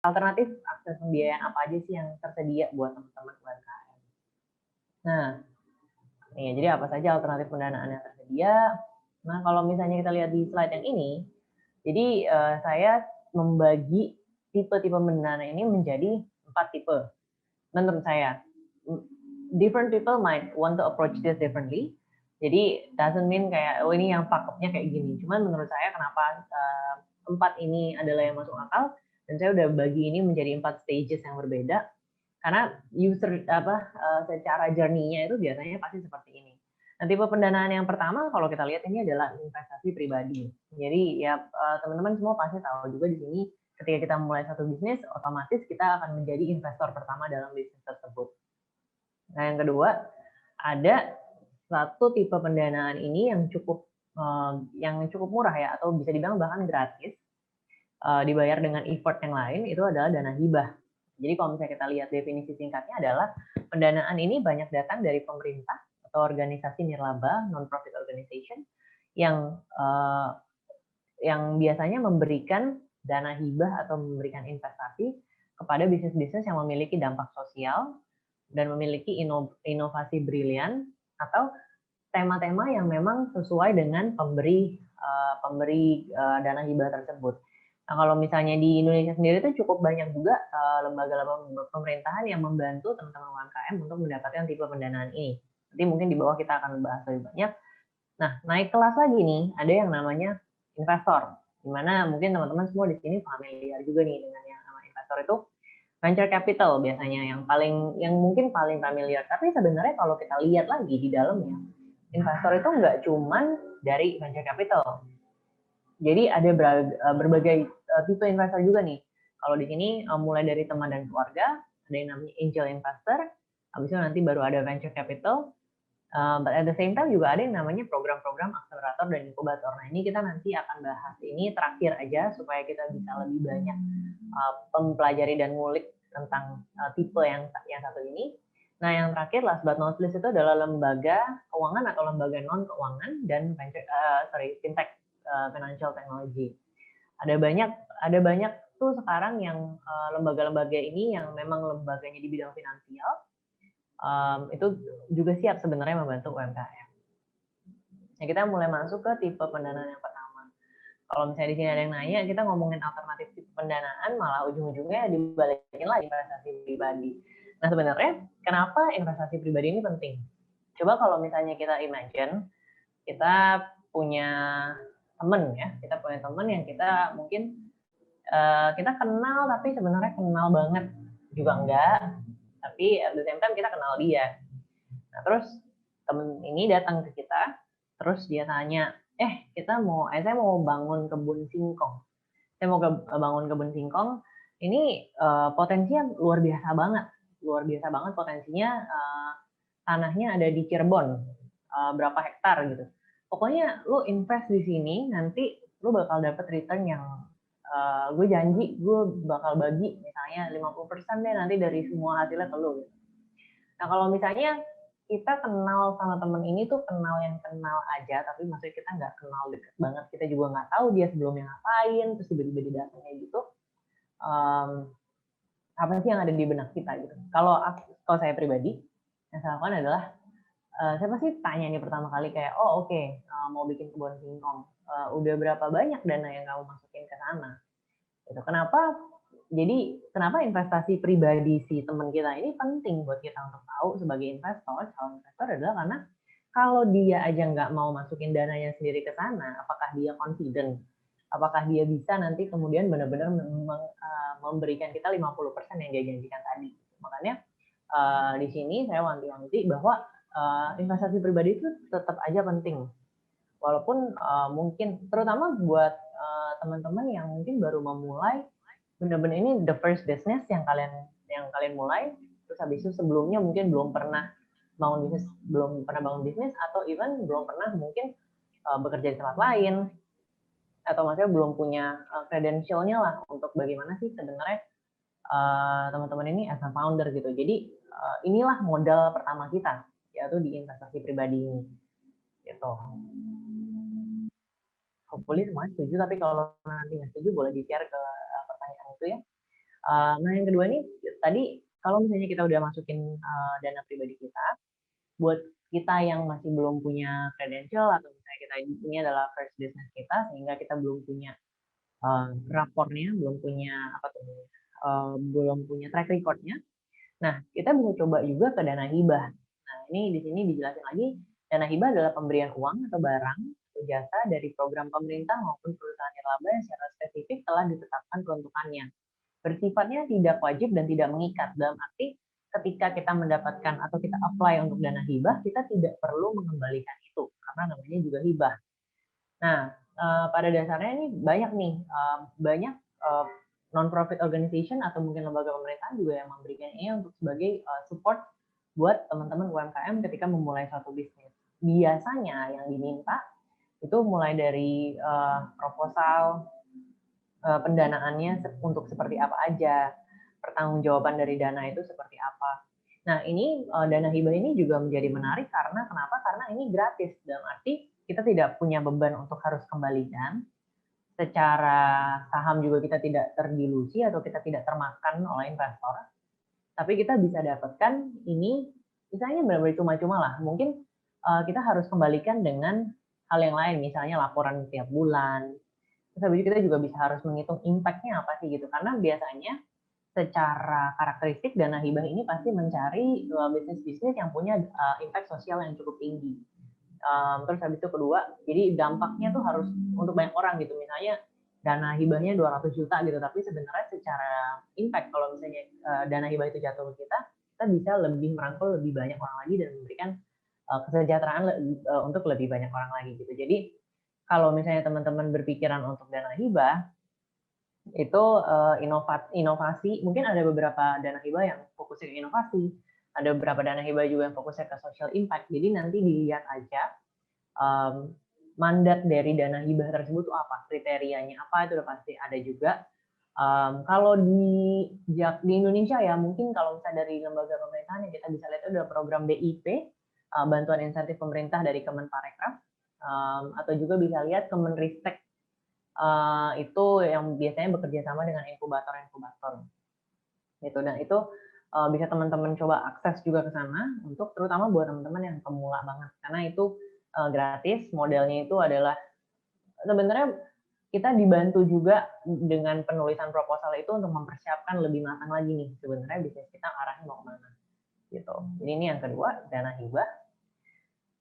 alternatif akses pembiayaan apa aja sih yang tersedia buat teman-teman UMKM. Nah, nih, jadi apa saja alternatif pendanaan yang tersedia? Nah, kalau misalnya kita lihat di slide yang ini, jadi saya membagi tipe-tipe pendanaan ini menjadi 4 tipe. Menurut saya, different people might want to approach this differently. Jadi doesn't mean kayak oh ini yang paketnya kayak gini. Cuman menurut saya kenapa 4 ini adalah yang masuk akal dan saya udah bagi ini menjadi 4 stages yang berbeda karena user secara journey-nya itu biasanya pasti seperti ini. Nah, tipe pendanaan yang pertama kalau kita lihat ini adalah investasi pribadi. Jadi ya teman-teman semua pasti tahu juga di sini ketika kita mulai satu bisnis, otomatis kita akan menjadi investor pertama dalam bisnis tersebut. Nah, yang kedua, ada satu tipe pendanaan ini yang cukup murah ya, atau bisa dibilang bahkan gratis, dibayar dengan effort yang lain, itu adalah dana hibah. Jadi kalau misalnya kita lihat definisi singkatnya adalah pendanaan ini banyak datang dari pemerintah atau organisasi nirlaba, non-profit organization, yang biasanya memberikan dana hibah atau memberikan investasi kepada bisnis-bisnis yang memiliki dampak sosial dan memiliki inovasi brilian atau tema-tema yang memang sesuai dengan pemberi dana hibah tersebut. Nah, kalau misalnya di Indonesia sendiri itu cukup banyak juga lembaga-lembaga pemerintahan yang membantu teman-teman UMKM untuk mendapatkan tipe pendanaan ini. Nanti mungkin di bawah kita akan bahas lebih banyak. Nah, naik kelas lagi nih, ada yang namanya investor. Dimana mungkin teman-teman semua di sini familiar juga nih dengan yang namanya investor itu venture capital biasanya yang mungkin paling familiar. Tapi sebenarnya kalau kita lihat lagi di dalamnya, investor itu nggak cuman dari venture capital. Jadi ada berbagai tipe investor juga nih. Kalau di sini mulai dari teman dan keluarga, ada yang namanya angel investor, habis itu nanti baru ada venture capital, but at the same time juga ada yang namanya program-program akselerator dan inkubator. Nah, ini kita nanti akan bahas ini terakhir aja supaya kita bisa lebih banyak mempelajari dan ngulik tentang tipe yang satu ini. Nah, yang terakhir last but not least itu adalah lembaga keuangan atau lembaga non keuangan dan fintech, financial technology. Ada banyak tuh sekarang yang lembaga-lembaga ini yang memang lembaganya di bidang finansial, itu juga siap sebenarnya membantu UMKM. Nah, kita mulai masuk ke tipe pendanaan yang pertama. Kalau misalnya di sini ada yang nanya, kita ngomongin alternatif tipe pendanaan, malah ujung-ujungnya dibalikin lagi investasi pribadi. Nah, sebenarnya kenapa investasi pribadi ini penting? Coba kalau misalnya kita imagine, kita punya teman ya, kita punya teman yang kita mungkin kita kenal tapi sebenarnya kenal banget juga enggak, tapi at the same time kita kenal dia. Nah, terus temen ini datang ke kita, terus dia tanya, saya mau bangun kebun singkong. Saya mau bangun kebun singkong, ini potensinya luar biasa banget potensinya. Tanahnya ada di Cirebon, berapa hektar gitu. Pokoknya lu invest di sini, nanti lu bakal dapet return yang gue janji gue bakal bagi misalnya 50% deh nanti dari semua hasilnya ke lu. Nah, kalau misalnya kita kenal sama temen ini tuh kenal aja, tapi maksudnya kita nggak kenal deket banget, kita juga nggak tahu dia sebelumnya ngapain, terus tiba-tiba didatangnya gitu, apa sih yang ada di benak kita gitu. Kalau saya pribadi, yang saya lakukan adalah saya pasti tanya nih pertama kali kayak, mau bikin kebun singkong, udah berapa banyak dana yang kamu masukin ke sana? Gitu. Kenapa investasi pribadi si teman kita ini penting buat kita untuk tahu sebagai investor? Calon investor adalah karena kalau dia aja nggak mau masukin dananya sendiri ke sana, apakah dia confident? Apakah dia bisa nanti kemudian benar-benar memberikan kita 50% yang dia janjikan tadi? Makanya di sini saya wanti-wanti bahwa investasi pribadi itu tetap aja penting. Walaupun mungkin terutama buat teman-teman yang mungkin baru memulai, benar-benar ini the first business yang kalian mulai, terus habis itu sebelumnya mungkin belum pernah bangun bisnis atau even belum pernah mungkin bekerja di tempat lain, atau maksudnya belum punya credentialnya lah untuk bagaimana sih sebenarnya teman-teman ini as a founder gitu. Jadi inilah modal pertama kita, yaitu di investasi pribadi ini gitu. Hopefully semuanya setuju, tapi kalau nanti nggak setuju boleh di-share ke pertanyaan itu ya. Nah, yang kedua nih, tadi kalau misalnya kita udah masukin dana pribadi kita, buat kita yang masih belum punya credential atau misalnya kita ini adalah first business kita, sehingga kita belum punya rapornya, belum punya apa tuh, belum punya track recordnya. Nah, kita bisa coba juga ke dana hibah. Nah, ini di sini dijelasin lagi, dana hibah adalah pemberian uang atau barang atau jasa dari program pemerintah maupun perusahaan nirlaba yang secara spesifik telah ditetapkan peruntukannya. Bersifatnya tidak wajib dan tidak mengikat, dalam arti ketika kita mendapatkan atau kita apply untuk dana hibah, kita tidak perlu mengembalikan itu, karena namanya juga hibah. Nah, pada dasarnya ini banyak nih, banyak non-profit organization atau mungkin lembaga pemerintahan juga yang memberikan ini untuk sebagai support buat teman-teman UMKM ketika memulai suatu bisnis. Biasanya yang diminta itu mulai dari proposal, pendanaannya untuk seperti apa aja, pertanggungjawaban dari dana itu seperti apa. Nah, ini dana hibah ini juga menjadi menarik karena kenapa? Karena ini gratis, dalam arti kita tidak punya beban untuk harus kembalikan. Secara saham juga kita tidak terdilusi atau kita tidak termakan oleh investor. Tapi kita bisa dapatkan ini, misalnya benar-benar cuma-cuma lah. Mungkin kita harus kembalikan dengan hal yang lain, misalnya laporan setiap bulan. Terus habis itu kita juga bisa harus menghitung impact-nya apa sih gitu. Karena biasanya secara karakteristik dana hibah ini pasti mencari bisnis-bisnis yang punya impact sosial yang cukup tinggi. Terus habis itu kedua, jadi dampaknya tuh harus untuk banyak orang gitu. Misalnya dana hibahnya 200 juta gitu, tapi sebenarnya secara impact kalau misalnya dana hibah itu jatuh ke kita bisa lebih merangkul lebih banyak orang lagi dan memberikan kesejahteraan untuk lebih banyak orang lagi gitu. Jadi kalau misalnya teman-teman berpikiran untuk dana hibah, itu inovasi, mungkin ada beberapa dana hibah yang fokusnya ke inovasi, ada beberapa dana hibah juga yang fokusnya ke social impact. Jadi nanti dilihat aja mandat dari dana hibah tersebut itu apa, kriterianya apa, itu udah pasti ada juga. Kalau di Indonesia ya, mungkin kalau misalnya dari lembaga pemerintahan yang kita bisa lihat itu ada program BIP, bantuan insentif pemerintah dari Kemenparekraf, atau juga bisa lihat Kemenristek, itu yang biasanya bekerja sama dengan inkubator-inkubator. Gitu, dan itu bisa teman-teman coba akses juga ke sana untuk terutama buat teman-teman yang pemula banget, karena itu gratis. Modelnya itu adalah sebenarnya kita dibantu juga dengan penulisan proposal itu untuk mempersiapkan lebih matang lagi nih sebenarnya bisnis kita arahnya mau kemana gitu. Jadi ini yang kedua, dana hibah.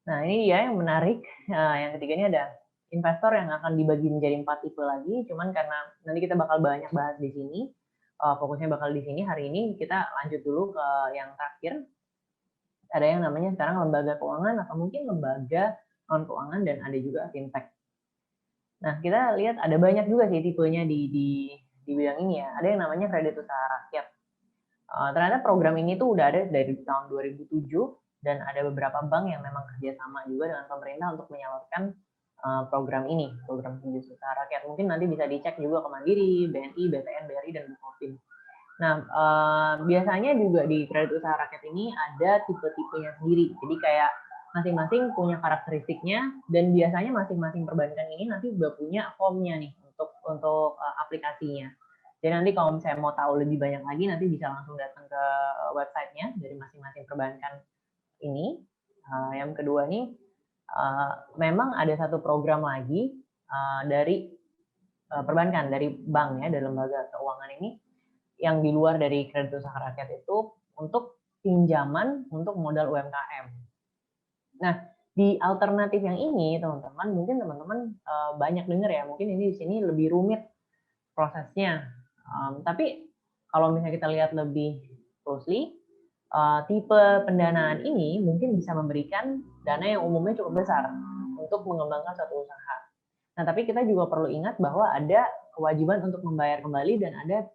Nah, ini dia yang menarik. Yang ketiga ini ada investor yang akan dibagi menjadi 4 tipe lagi, cuman karena nanti kita bakal banyak bahas di sini, fokusnya bakal di sini. Hari ini kita lanjut dulu ke yang terakhir. Ada yang namanya sekarang lembaga keuangan atau mungkin lembaga non keuangan, dan ada juga fintech. Nah, kita lihat ada banyak juga sih tipenya di bidang ini ya. Ada yang namanya kredit usaha rakyat. Ternyata program ini tuh udah ada dari tahun 2007 dan ada beberapa bank yang memang kerjasama juga dengan pemerintah untuk menyalurkan program ini, program kredit usaha rakyat. Mungkin nanti bisa dicek juga ke Mandiri, BNI, BTN, BRI, dan Bukopin. Nah, biasanya juga di kredit usaha rakyat ini ada tipe-tipenya sendiri. Jadi kayak masing-masing punya karakteristiknya, dan biasanya masing-masing perbankan ini nanti juga punya formnya nih untuk aplikasinya. Jadi nanti kalau misalnya mau tahu lebih banyak lagi, nanti bisa langsung datang ke websitenya dari masing-masing perbankan ini. Yang kedua nih, memang ada satu program lagi dari perbankan, dari bank ya, dari lembaga keuangan ini, yang di luar dari kredit usaha rakyat itu untuk pinjaman untuk modal UMKM. Nah, di alternatif yang ini, teman-teman, mungkin teman-teman banyak dengar ya, mungkin ini di sini lebih rumit prosesnya. Tapi kalau misalnya kita lihat lebih closely, tipe pendanaan ini mungkin bisa memberikan dana yang umumnya cukup besar untuk mengembangkan suatu usaha. Nah, tapi kita juga perlu ingat bahwa ada kewajiban untuk membayar kembali dan ada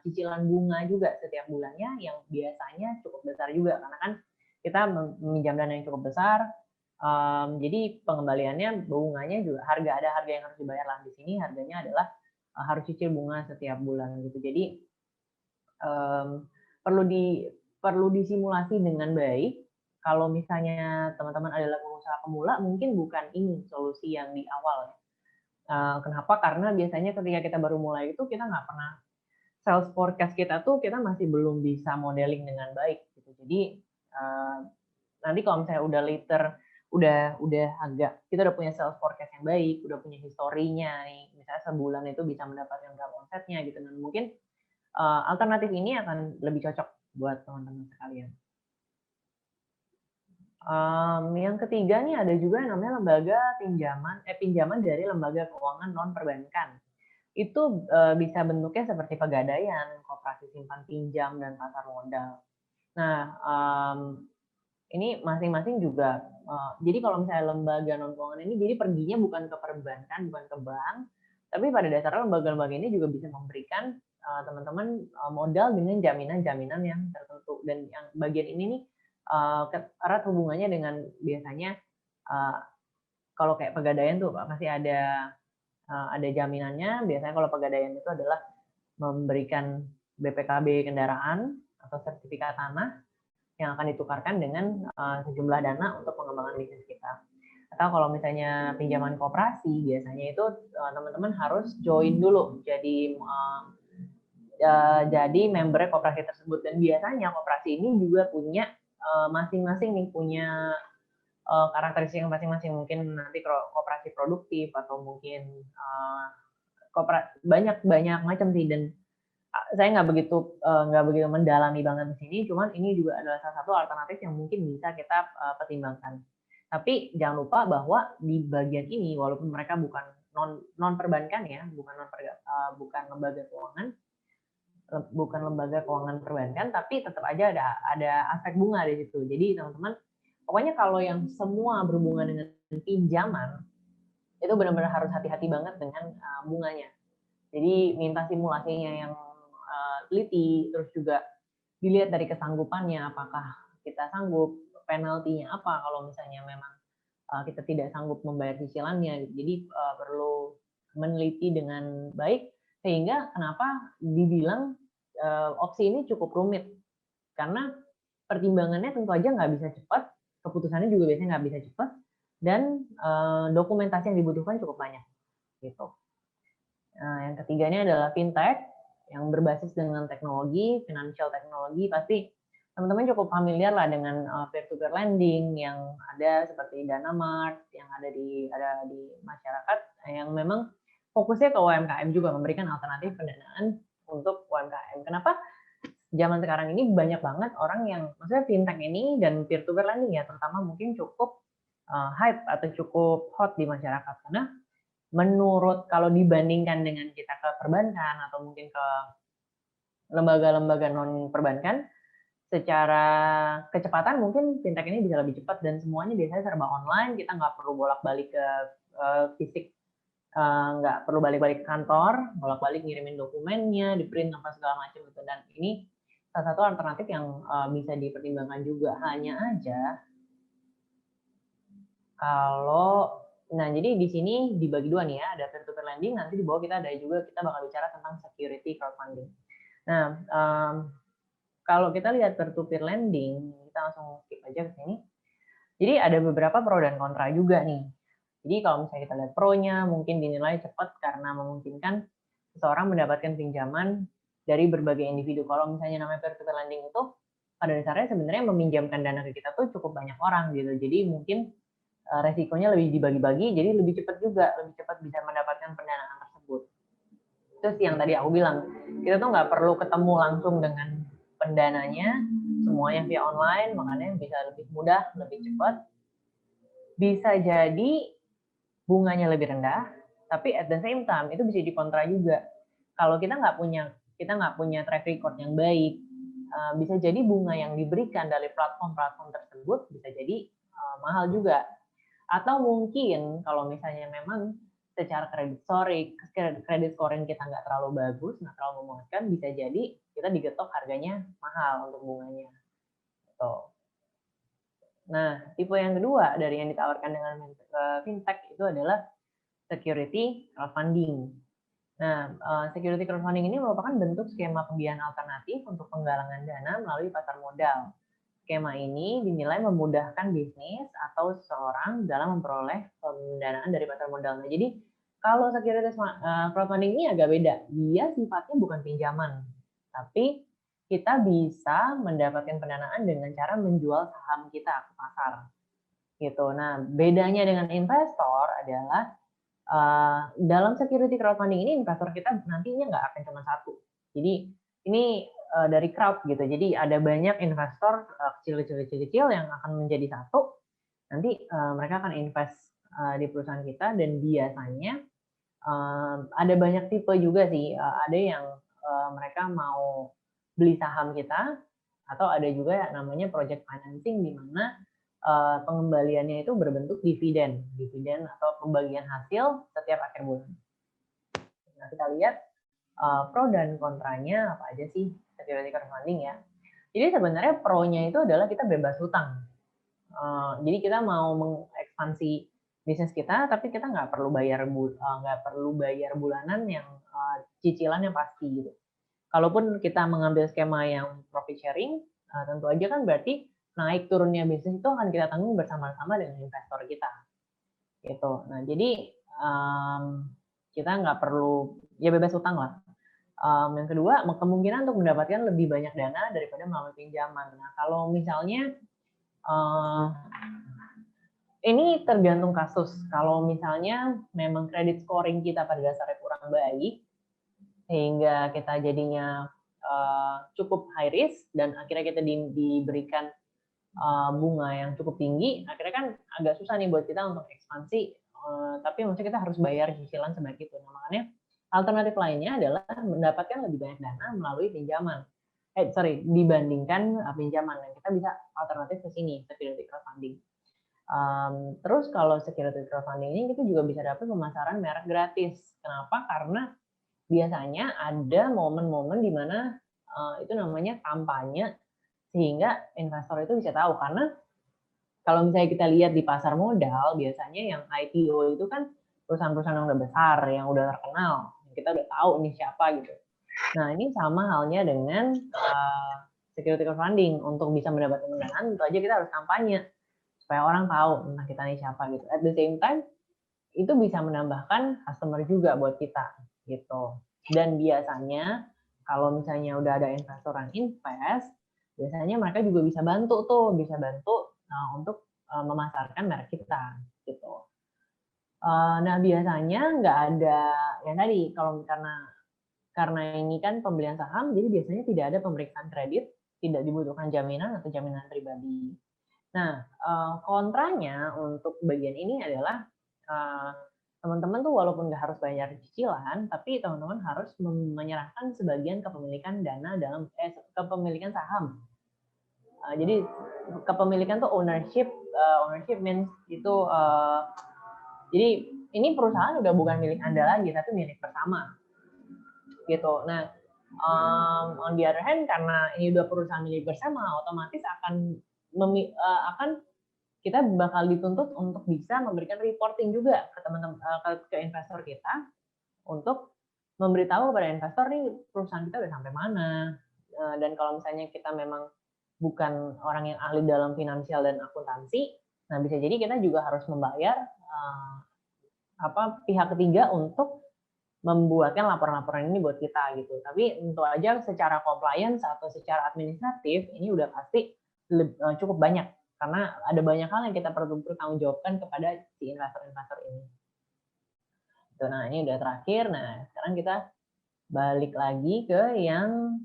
cicilan bunga juga setiap bulannya yang biasanya cukup besar juga, karena kan kita meminjam dana yang cukup besar. Jadi pengembaliannya bunganya juga ada harga yang harus dibayar lah. Di sini harganya adalah harus cicil bunga setiap bulan gitu. Jadi perlu disimulasi dengan baik. Kalau misalnya teman-teman adalah pengusaha pemula, mungkin bukan ini solusi yang di awal. Kenapa? Karena biasanya ketika kita baru mulai itu kita nggak pernah sales forecast kita tuh kita masih belum bisa modeling dengan baik gitu. Jadi nanti kalau misalnya udah later, udah agak kita udah punya sales forecast yang baik, udah punya historinya nih, misalnya sebulan itu bisa mendapatkan berapa omsetnya gitu, dan mungkin alternatif ini akan lebih cocok buat teman-teman sekalian. Yang ketiga nih ada juga yang namanya lembaga pinjaman dari lembaga keuangan non perbankan. Itu bisa bentuknya seperti pegadaian, koperasi simpan pinjam, dan pasar modal. Nah, ini masing-masing juga. Jadi kalau misalnya lembaga non keuangan ini, jadi perginya bukan ke perbankan, bukan ke bank, tapi pada dasarnya lembaga-lembaga ini juga bisa memberikan teman-teman modal dengan jaminan-jaminan yang tertentu. Dan yang bagian ini nih erat hubungannya dengan biasanya kalau kayak pegadaian tuh pasti ada jaminannya. Biasanya kalau pegadaian itu adalah memberikan BPKB kendaraan atau sertifikat tanah yang akan ditukarkan dengan sejumlah dana untuk pengembangan bisnis kita. Atau kalau misalnya pinjaman koperasi, biasanya itu teman-teman harus join dulu jadi member koperasi tersebut. Dan biasanya koperasi ini juga punya masing-masing nih punya karakteristik masing-masing. Mungkin nanti koperasi produktif atau mungkin banyak macam sih. Dan saya nggak begitu mendalami banget di sini, cuman ini juga adalah salah satu alternatif yang mungkin bisa kita pertimbangkan. Tapi jangan lupa bahwa di bagian ini, walaupun mereka bukan non perbankan ya, bukan lembaga keuangan perbankan, tapi tetap aja ada aspek bunga di situ. Jadi teman-teman, pokoknya kalau yang semua berhubungan dengan pinjaman itu benar-benar harus hati-hati banget dengan bunganya. Jadi minta simulasinya yang teliti, terus juga dilihat dari kesanggupannya, apakah kita sanggup, penaltinya apa kalau misalnya memang kita tidak sanggup membayar cicilannya. Jadi perlu meneliti dengan baik, sehingga kenapa dibilang opsi ini cukup rumit, karena pertimbangannya tentu aja nggak bisa cepat, keputusannya juga biasanya nggak bisa cepat, dan dokumentasi yang dibutuhkan cukup banyak gitu. Yang ketiganya adalah fintech yang berbasis dengan teknologi, financial technology. Pasti teman-teman cukup familiar lah dengan peer-to-peer lending yang ada seperti Dana-Mart yang ada di masyarakat, yang memang fokusnya ke UMKM juga, memberikan alternatif pendanaan untuk UMKM. Kenapa zaman sekarang ini banyak banget orang yang, maksudnya fintech ini dan peer-to-peer lending ya terutama, mungkin cukup hype atau cukup hot di masyarakat, karena menurut kalau dibandingkan dengan kita ke perbankan atau mungkin ke lembaga-lembaga non perbankan, secara kecepatan mungkin fintech ini bisa lebih cepat, dan semuanya biasanya serba online. Kita nggak perlu bolak-balik ke fisik, nggak perlu balik-balik ke kantor, bolak-balik ngirimin dokumennya, di print apa segala macam gitu. Dan ini salah satu alternatif yang bisa dipertimbangkan juga. Hanya aja kalau jadi di sini dibagi dua nih ya, ada peer-to-peer lending, nanti di bawah kita bakal bicara tentang security crowdfunding. Nah, kalau kita lihat peer-to-peer lending, kita langsung skip aja ke sini. Jadi ada beberapa pro dan kontra juga nih. Jadi kalau misalnya kita lihat pro-nya, mungkin dinilai cepat karena memungkinkan seseorang mendapatkan pinjaman dari berbagai individu. Kalau misalnya namanya peer-to-peer lending itu, pada dasarnya sebenarnya meminjamkan dana ke kita tuh cukup banyak orang gitu. Jadi mungkin resikonya lebih dibagi-bagi, jadi lebih cepat bisa mendapatkan pendanaan tersebut. Terus yang tadi aku bilang, kita tuh nggak perlu ketemu langsung dengan pendananya, semuanya via online, makanya bisa lebih mudah, lebih cepat. Bisa jadi bunganya lebih rendah, tapi at the same time itu bisa dikontra juga. Kalau kita nggak punya track record yang baik, bisa jadi bunga yang diberikan dari platform-platform tersebut bisa jadi mahal juga. Atau mungkin kalau misalnya memang secara kredit scoring kita nggak terlalu bagus, nggak terlalu memuaskan, bisa jadi kita digetok harganya mahal untuk bunganya. Gitu. Nah, tipe yang kedua dari yang ditawarkan dengan fintech itu adalah security crowdfunding. Nah, security crowdfunding ini merupakan bentuk skema pembiayaan alternatif untuk penggalangan dana melalui pasar modal. Skema ini dinilai memudahkan bisnis atau seseorang dalam memperoleh pendanaan dari pasar modal. Nah, jadi kalau security crowdfunding ini agak beda. Dia sifatnya bukan pinjaman, Tapi kita bisa mendapatkan pendanaan dengan cara menjual saham kita ke pasar, gitu. Nah, bedanya dengan investor adalah dalam security crowdfunding ini investor kita nantinya nggak akan cuma satu. Jadi ini dari crowd gitu. Jadi ada banyak investor kecil-kecil yang akan menjadi satu. Nanti mereka akan invest di perusahaan kita dan biasanya ada banyak tipe juga sih. Ada yang mereka mau beli saham kita, atau ada juga yang namanya project financing di mana pengembaliannya itu berbentuk dividen atau pembagian hasil setiap akhir bulan. Nah, kita lihat pro dan kontranya apa aja sih security crowdfunding ya. Jadi sebenarnya pro-nya itu adalah kita bebas hutang. Jadi kita mau mengekspansi bisnis kita, tapi kita nggak perlu bayar bulanan yang cicilan yang pasti gitu. Kalaupun kita mengambil skema yang profit sharing, tentu aja kan berarti naik turunnya bisnis itu akan kita tanggung bersama-sama dengan investor kita, gitu. Nah, jadi kita nggak perlu, ya bebas utang lah. Yang kedua, kemungkinan untuk mendapatkan lebih banyak dana daripada melalui pinjaman. Nah, kalau misalnya ini tergantung kasus. Kalau misalnya memang kredit scoring kita pada dasarnya kurang baik, sehingga kita jadinya cukup high risk dan akhirnya kita diberikan bunga yang cukup tinggi, akhirnya kan agak susah nih buat kita untuk ekspansi. Tapi maksudnya kita harus bayar cicilan sebaik itu. Nah, makanya alternatif lainnya adalah mendapatkan lebih banyak dana melalui pinjaman. Dibandingkan pinjaman. Dan kita bisa alternatif ke sini, security crowdfunding. Terus kalau security crowdfunding ini kita juga bisa dapat pemasaran merek gratis. Kenapa? Karena biasanya ada momen-momen di mana itu namanya kampanye, sehingga investor itu bisa tahu. Karena kalau misalnya kita lihat di pasar modal, biasanya yang IPO itu kan perusahaan-perusahaan yang udah besar, yang udah terkenal, kita udah tahu nih siapa gitu. Nah, ini sama halnya dengan security crowdfunding. Untuk bisa mendapatkan pendanaan, tentu aja kita harus kampanye supaya orang tahu tentang kita nih siapa gitu. At the same time, itu bisa menambahkan customer juga buat kita gitu. Dan biasanya kalau misalnya udah ada investor yang invest, biasanya mereka juga bisa bantu untuk memasarkan merek kita gitu. Nah, biasanya nggak ada yang tadi, kalau karena ini kan pembelian saham, jadi biasanya tidak ada pemeriksaan kredit, tidak dibutuhkan jaminan atau jaminan pribadi. Nah, kontranya untuk bagian ini adalah teman-teman tuh walaupun nggak harus bayar cicilan, tapi teman-teman harus menyerahkan sebagian kepemilikan dana kepemilikan saham. Jadi kepemilikan tuh ownership means itu jadi ini perusahaan udah bukan milik Anda lagi, tapi milik bersama gitu. Nah, on the other hand, karena ini udah perusahaan milik bersama, otomatis akan kita bakal dituntut untuk bisa memberikan reporting juga ke teman-teman, ke investor kita, untuk memberitahu kepada investor nih perusahaan kita udah sampai mana. Dan kalau misalnya kita memang bukan orang yang ahli dalam finansial dan akuntansi, nah bisa jadi kita juga harus membayar pihak ketiga untuk membuatkan laporan-laporan ini buat kita gitu. Tapi tentu aja secara compliance atau secara administratif ini udah pasti cukup banyak, karena ada banyak hal yang kita perlu bertanggung jawabkan kepada si investor-investor ini. Nah, ini udah terakhir. Nah, sekarang kita balik lagi ke yang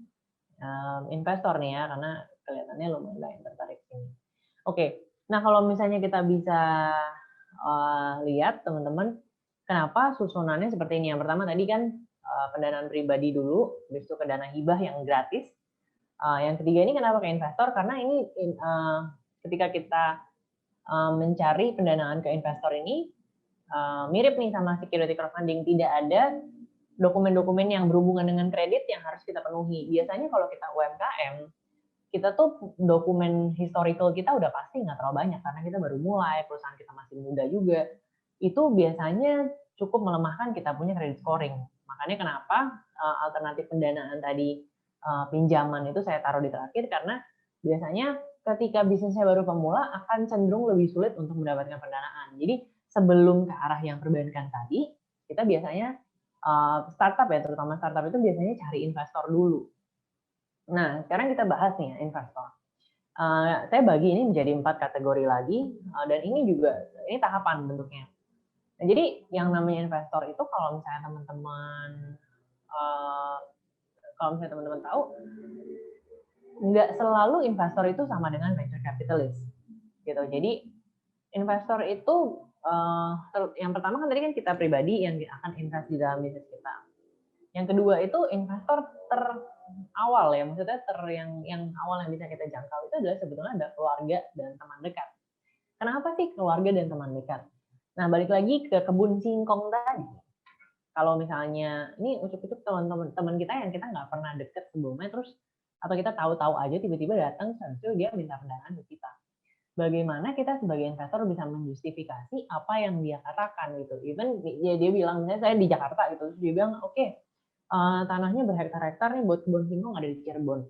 investor nih ya, karena kelihatannya lumayan tertarik sini. Oke, nah kalau misalnya kita bisa lihat teman-teman, kenapa susunannya seperti ini. Yang pertama tadi kan pendanaan pribadi dulu, habis itu ke dana hibah yang gratis. Yang ketiga ini kenapa ke investor, karena ini ketika kita mencari pendanaan ke investor ini mirip nih sama security crowdfunding, tidak ada dokumen-dokumen yang berhubungan dengan kredit yang harus kita penuhi. Biasanya kalau kita UMKM, kita tuh dokumen historical kita udah pasti nggak terlalu banyak, karena kita baru mulai, perusahaan kita masih muda juga. Itu biasanya cukup melemahkan kita punya credit scoring. Makanya kenapa alternatif pendanaan tadi, pinjaman itu saya taruh di terakhir, karena biasanya ketika bisnisnya baru pemula akan cenderung lebih sulit untuk mendapatkan pendanaan. Jadi sebelum ke arah yang perbankan tadi, kita biasanya startup ya, terutama startup itu biasanya cari investor dulu. Nah, sekarang kita bahas nih investor. Saya bagi ini menjadi 4 kategori lagi, dan ini juga ini tahapan bentuknya. Nah, jadi yang namanya investor itu kalau misalnya teman-teman tahu, nggak selalu investor itu sama dengan venture capitalist, gitu. Jadi investor itu yang pertama kan tadi kan kita pribadi yang akan invest di dalam bisnis kita. Yang kedua itu investor terawal ya, maksudnya yang awal yang bisa kita jangkau itu adalah sebetulnya ada keluarga dan teman dekat. Kenapa sih keluarga dan teman dekat? Nah, balik lagi ke kebun singkong tadi. Kalau misalnya ini ucuk-ucuk teman-teman kita yang kita nggak pernah deket sebelumnya, terus atau kita tahu-tahu aja tiba-tiba datang, habis itu dia minta pendanaan ke kita. Bagaimana kita sebagai investor bisa menjustifikasi apa yang dia katakan gitu. Even ya dia bilang, misalnya saya di Jakarta gitu, terus dia bilang, oke, tanahnya berhektar-hektar nih buat kebun singkong ada di Cirebon.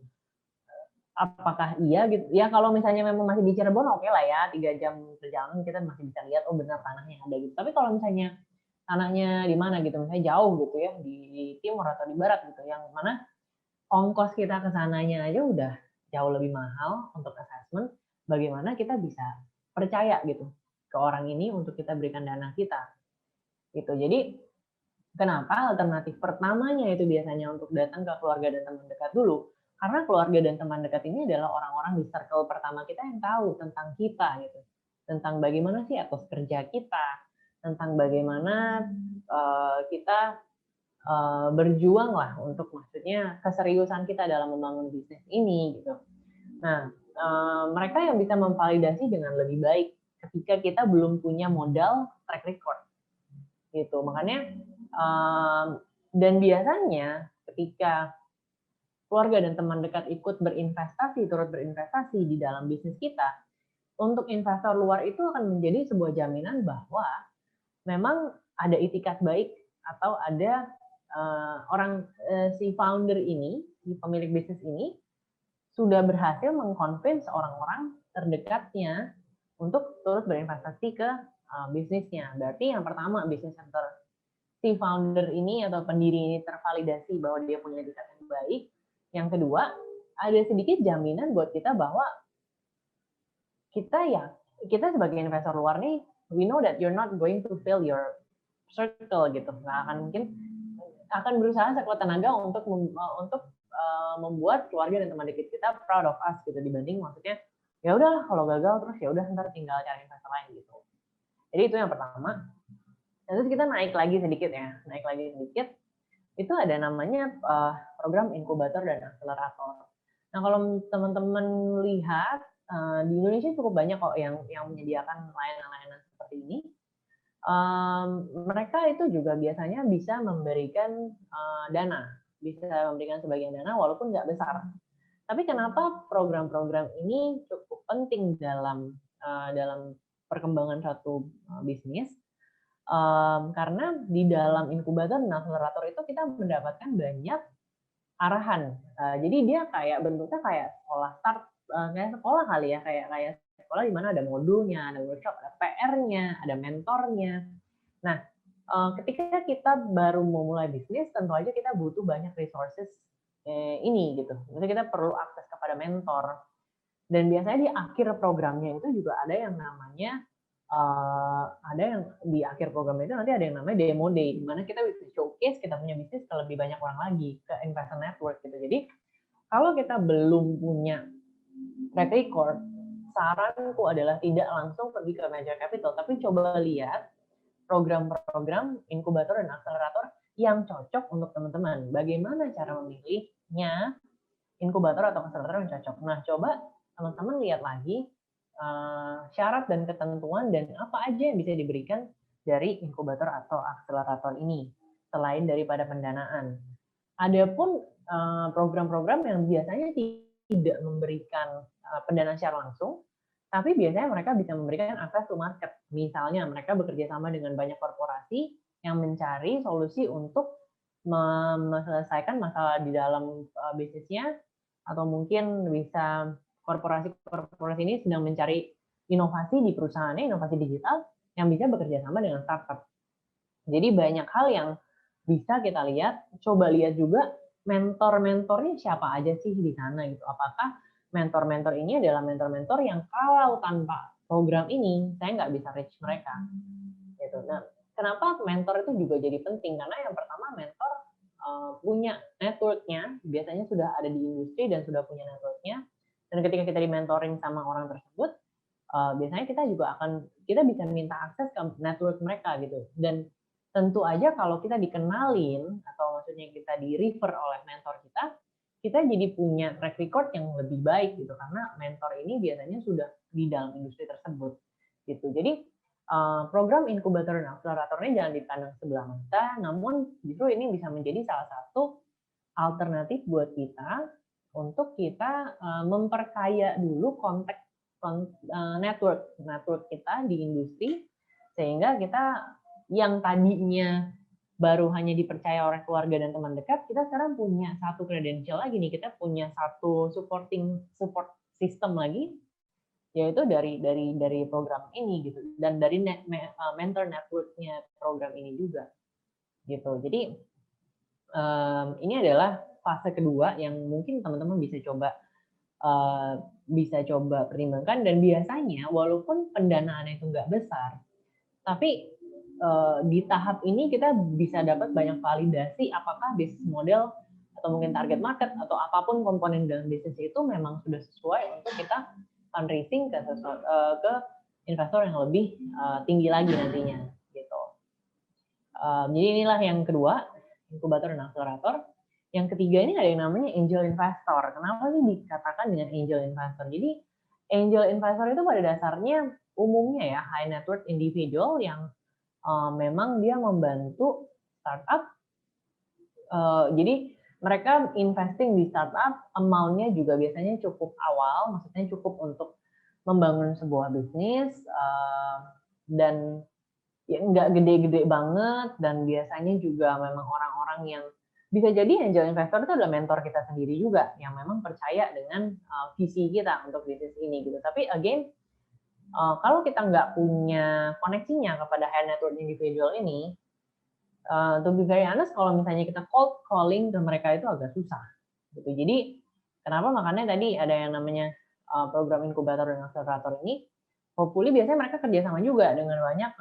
Apakah iya gitu? Ya kalau misalnya memang masih di Cirebon oke lah ya, 3 jam perjalanan kita masih bisa lihat, oh benar tanahnya ada gitu. Tapi kalau misalnya tanahnya di mana gitu, misalnya jauh gitu ya, di timur atau di barat gitu, yang mana ongkos kita ke sananya aja udah jauh lebih mahal untuk assessment, bagaimana kita bisa percaya gitu ke orang ini untuk kita berikan dana kita gitu. Jadi kenapa alternatif pertamanya itu biasanya untuk datang ke keluarga dan teman dekat dulu, karena keluarga dan teman dekat ini adalah orang-orang di circle pertama kita yang tahu tentang kita gitu, tentang bagaimana sih etos kerja kita, tentang bagaimana kita berjuang lah untuk maksudnya keseriusan kita dalam membangun bisnis ini gitu. Nah, mereka yang bisa memvalidasi dengan lebih baik ketika kita belum punya modal track record gitu. Makanya dan biasanya ketika keluarga dan teman dekat ikut berinvestasi, turut berinvestasi di dalam bisnis kita, untuk investor luar itu akan menjadi sebuah jaminan bahwa memang ada itikat baik atau ada si founder ini, si pemilik bisnis ini sudah berhasil mengconvince orang-orang terdekatnya untuk turut berinvestasi ke bisnisnya. Berarti yang pertama bisnis center si founder ini atau pendiri ini tervalidasi bahwa dia punya itikat yang baik. Yang kedua, ada sedikit jaminan buat kita bahwa kita sebagai investor luar nih, we know that you're not going to fill your circle gitu. Nggak akan mungkin akan berusaha sekuat tenaga untuk membuat keluarga dan teman dekat kita proud of us gitu, dibanding maksudnya ya udahlah kalau gagal terus ya udah ntar tinggal cari investor lain gitu. Jadi itu yang pertama. Terus kita naik lagi sedikit, itu ada namanya program inkubator dan akselerator. Nah kalau teman-teman lihat di Indonesia cukup banyak kok yang menyediakan layanan-layanan seperti ini. Mereka itu juga biasanya bisa memberikan dana, bisa memberikan sebagian dana walaupun nggak besar. Tapi kenapa program-program ini cukup penting dalam perkembangan suatu bisnis? Karena di dalam inkubator dan akselerator itu kita mendapatkan banyak arahan. Jadi dia kayak bentuknya kayak sekolah start, kayak sekolah kali ya, kayak sekolah di mana ada modulnya, ada workshop, ada PR-nya, ada mentornya. Nah, ketika kita baru memulai bisnis, tentu aja kita butuh banyak resources ini gitu. Maksudnya kita perlu akses kepada mentor. Dan biasanya di akhir programnya itu juga ada yang namanya di akhir program itu nanti ada yang namanya demo day, di mana kita bisa showcase kita punya bisnis ke lebih banyak orang lagi, ke investor network gitu. Jadi kalau kita belum punya track record, saranku adalah tidak langsung pergi ke venture capital, tapi coba lihat program-program inkubator dan akselerator yang cocok untuk teman-teman. Bagaimana cara memilihnya inkubator atau akselerator yang cocok? Nah, coba teman-teman lihat lagi syarat dan ketentuan dan apa aja yang bisa diberikan dari inkubator atau akselerator ini selain daripada pendanaan. Adapun program-program yang biasanya tidak memberikan pendanaan secara langsung, tapi biasanya mereka bisa memberikan akses to market. Misalnya mereka bekerja sama dengan banyak korporasi yang mencari solusi untuk menyelesaikan masalah di dalam bisnisnya, atau mungkin bisa korporasi ini sedang mencari inovasi di perusahaannya, inovasi digital yang bisa bekerja sama dengan startup. Jadi banyak hal yang bisa kita lihat, coba lihat juga mentor-mentornya siapa aja sih di sana gitu. Apakah mentor-mentor ini adalah mentor-mentor yang kalau tanpa program ini saya nggak bisa reach mereka gitu. Nah, kenapa mentor itu juga jadi penting? Karena yang pertama mentor punya networknya, biasanya sudah ada di industri dan sudah punya networknya. Dan ketika kita di mentoring sama orang tersebut, biasanya kita bisa minta akses ke network mereka gitu. Dan tentu aja kalau kita dikenalin atau maksudnya kita di refer oleh mentor kita jadi punya track record yang lebih baik gitu karena mentor ini biasanya sudah di dalam industri tersebut gitu. Jadi program inkubator dan akseleratornya jangan dipandang sebelah mata, namun justru ini bisa menjadi salah satu alternatif buat kita untuk kita memperkaya dulu network kita di industri sehingga kita yang tadinya baru hanya dipercaya oleh keluarga dan teman dekat, kita sekarang punya satu kredensial lagi nih, kita punya satu support system lagi, yaitu dari program ini gitu, dan dari mentor networknya program ini juga gitu. Jadi ini adalah fase kedua yang mungkin teman-teman bisa coba pertimbangkan, dan biasanya walaupun pendanaannya itu nggak besar, tapi di tahap ini kita bisa dapat banyak validasi apakah bisnis model atau mungkin target market atau apapun komponen dalam bisnis itu memang sudah sesuai untuk kita fundraising ke investor yang lebih tinggi lagi nantinya gitu. Jadi inilah yang kedua, inkubator dan akselerator. Yang ketiga ini ada yang namanya angel investor. Kenapa sih dikatakan dengan angel investor? Jadi angel investor itu pada dasarnya umumnya ya high net worth individual yang memang dia membantu startup. Jadi mereka investing di startup, amount-nya juga biasanya cukup awal, maksudnya cukup untuk membangun sebuah bisnis dan ya nggak gede-gede banget, dan biasanya juga memang orang-orang yang bisa jadi angel investor itu adalah mentor kita sendiri juga yang memang percaya dengan visi kita untuk bisnis ini gitu. Tapi again, kalau kita nggak punya koneksinya kepada high net worth individual ini, to be very honest, kalau misalnya kita cold calling ke mereka itu agak susah gitu. Jadi kenapa makanya tadi ada yang namanya program inkubator dan akselerator ini, hopefully biasanya mereka kerjasama juga dengan banyak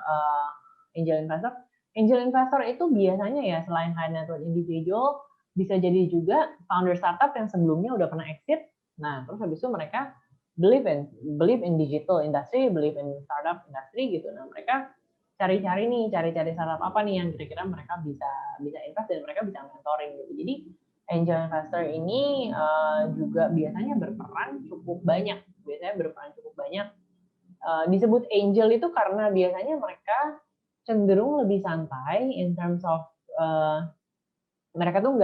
angel investor. Angel investor itu biasanya ya selain high net worth individual, bisa jadi juga founder startup yang sebelumnya udah pernah exit. Nah, terus habis itu mereka believe in digital industry, believe in startup industry gitu. Nah, mereka cari startup apa nih yang kira-kira mereka bisa invest dan mereka bisa mentoring gitu. Jadi angel investor ini juga biasanya berperan cukup banyak. Disebut angel itu karena biasanya mereka cenderung lebih santai in terms of mereka tuh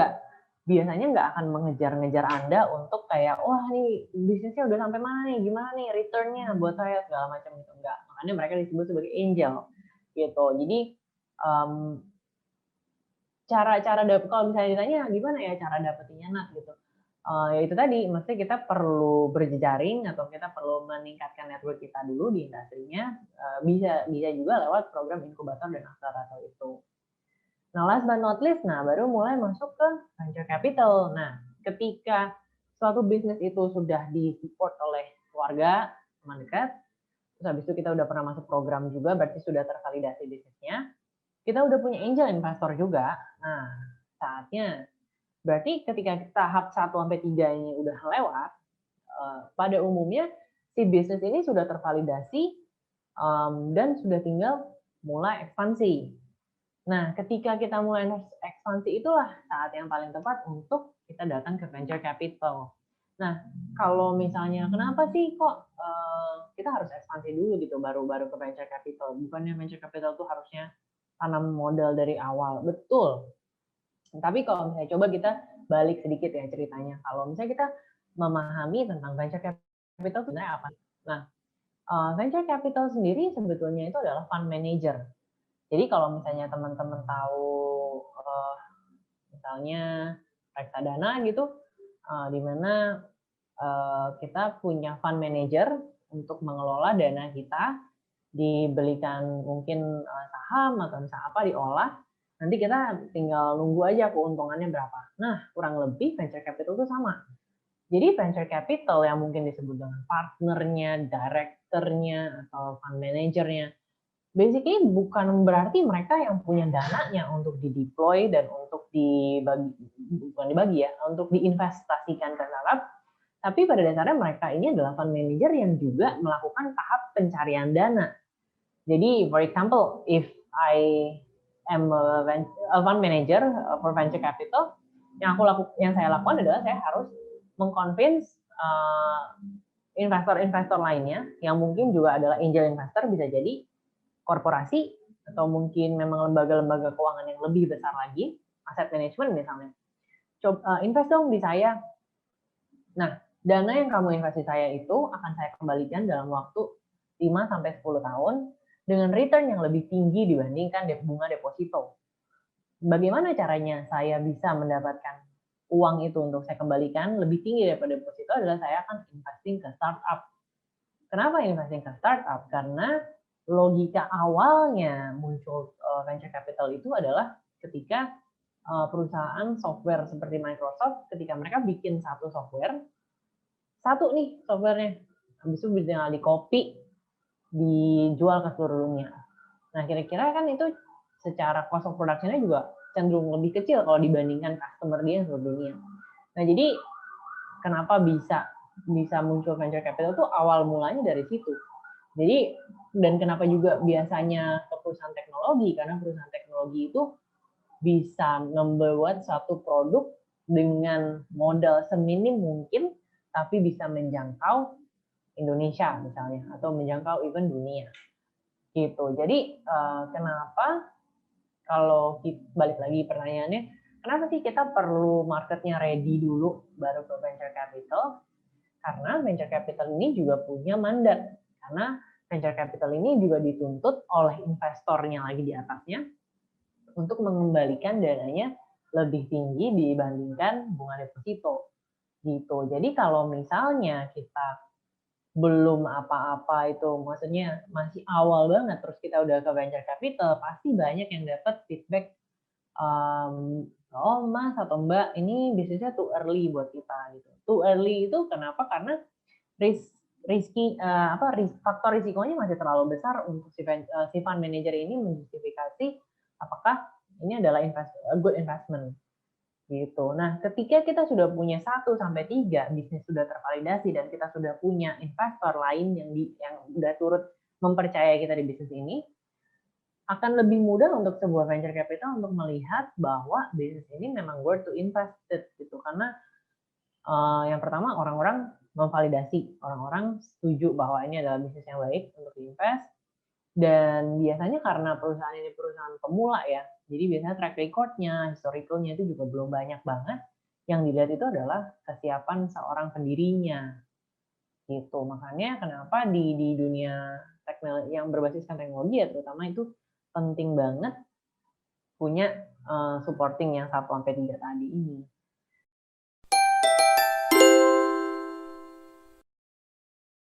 biasanya nggak akan mengejar-ngejar Anda untuk kayak wah nih bisnisnya udah sampai mana nih, gimana nih returnnya buat saya segala macam gitu, enggak. Makanya mereka disebut sebagai angel gitu. Jadi cara kalau misalnya ditanya gimana ya cara dapetinnya nak gitu, ya itu tadi, maksudnya kita perlu berjejaring atau kita perlu meningkatkan network kita dulu di industrinya, bisa juga lewat program inkubator dan akselerator itu. Nah, last but not least, baru mulai masuk ke venture capital. Nah, ketika suatu bisnis itu sudah disupport oleh keluarga, teman dekat, terus habis itu kita udah pernah masuk program juga, berarti sudah tervalidasi bisnisnya, kita udah punya angel investor juga. Nah, saatnya berarti ketika tahap 1-3 ini udah lewat, pada umumnya si bisnis ini sudah tervalidasi dan sudah tinggal mulai ekspansi. Nah, ketika kita mulai ekspansi itulah saat yang paling tepat untuk kita datang ke venture capital. Nah, kalau misalnya kenapa sih kok kita harus ekspansi dulu gitu baru ke venture capital? Bukannya venture capital tuh harusnya tanam modal dari awal. Betul. Tapi kalau misalnya coba kita balik sedikit ya ceritanya. Kalau misalnya kita memahami tentang venture capital sebenarnya apa? Nah, venture capital sendiri sebetulnya itu adalah fund manager. Jadi kalau misalnya teman-teman tahu misalnya reksadana gitu, di mana kita punya fund manager untuk mengelola dana kita, dibelikan mungkin saham atau misalnya apa diolah, Nanti kita tinggal nunggu aja keuntungannya berapa. Nah, kurang lebih venture capital itu sama. Jadi venture capital yang mungkin disebut dengan partnernya, directornya, atau fund manajernya, basically bukan berarti mereka yang punya dananya untuk dideploy dan untuk untuk diinvestasikan ke startup, tapi pada dasarnya mereka ini adalah fund manager yang juga melakukan tahap pencarian dana. Jadi, for example, if I am a fund manager for venture capital, yang saya lakukan adalah saya harus mengconvince investor-investor lainnya yang mungkin juga adalah angel investor, bisa jadi korporasi atau mungkin memang lembaga-lembaga keuangan yang lebih besar lagi, aset management misalnya. Coba invest dong di saya. Nah, dana yang kamu investasi saya itu akan saya kembalikan dalam waktu 5 sampai 10 tahun dengan return yang lebih tinggi dibandingkan bunga deposito. Bagaimana caranya saya bisa mendapatkan uang itu untuk saya kembalikan lebih tinggi daripada deposito adalah saya akan investing ke startup. Kenapa investing ke startup? Karena logika awalnya muncul venture capital itu adalah ketika perusahaan software seperti Microsoft, ketika mereka bikin satu nih softwarenya, habis itu tinggal di-copy, dijual ke seluruh dunia. Nah, kira-kira kan itu secara cost of production-nya juga cenderung lebih kecil kalau dibandingkan customer dia seluruh dunia. Nah, jadi kenapa bisa muncul venture capital itu awal mulanya dari situ. Jadi, dan kenapa juga biasanya ke perusahaan teknologi, karena perusahaan teknologi itu bisa membuat satu produk dengan modal seminim mungkin, tapi bisa menjangkau Indonesia misalnya, atau menjangkau even dunia. Gitu. Jadi, kenapa kalau balik lagi pertanyaannya, kenapa sih kita perlu marketnya ready dulu baru ke venture capital? Karena venture capital ini juga punya mandat. Karena venture capital ini juga dituntut oleh investornya lagi di atasnya untuk mengembalikan dananya lebih tinggi dibandingkan bunga deposito. Gitu. Jadi kalau misalnya kita belum apa-apa itu, maksudnya masih awal banget, terus kita udah ke venture capital, pasti banyak yang dapat feedback, oh Mas atau Mbak, ini bisnisnya too early buat kita gitu. Too early itu kenapa? Karena faktor risikonya masih terlalu besar untuk si fund manager ini menjustifikasi apakah ini adalah good investment. Gitu. Nah, ketika kita sudah punya 1 sampai 3 bisnis sudah tervalidasi dan kita sudah punya investor lain yang sudah turut mempercayai kita di bisnis ini, akan lebih mudah untuk sebuah venture capital untuk melihat bahwa bisnis ini memang worth to invested gitu. Karena yang pertama orang-orang memvalidasi, orang-orang setuju bahwa ini adalah bisnis yang baik untuk diinvest. Dan biasanya karena perusahaan ini perusahaan pemula ya, jadi biasanya track record-nya, historicalnya itu juga belum banyak banget. Yang dilihat itu adalah kesiapan seorang pendirinya. Gitu. Makanya kenapa di dunia teknologi yang berbasiskan teknologi ya terutama itu penting banget punya supporting yang 1 sampai 3 tadi ini.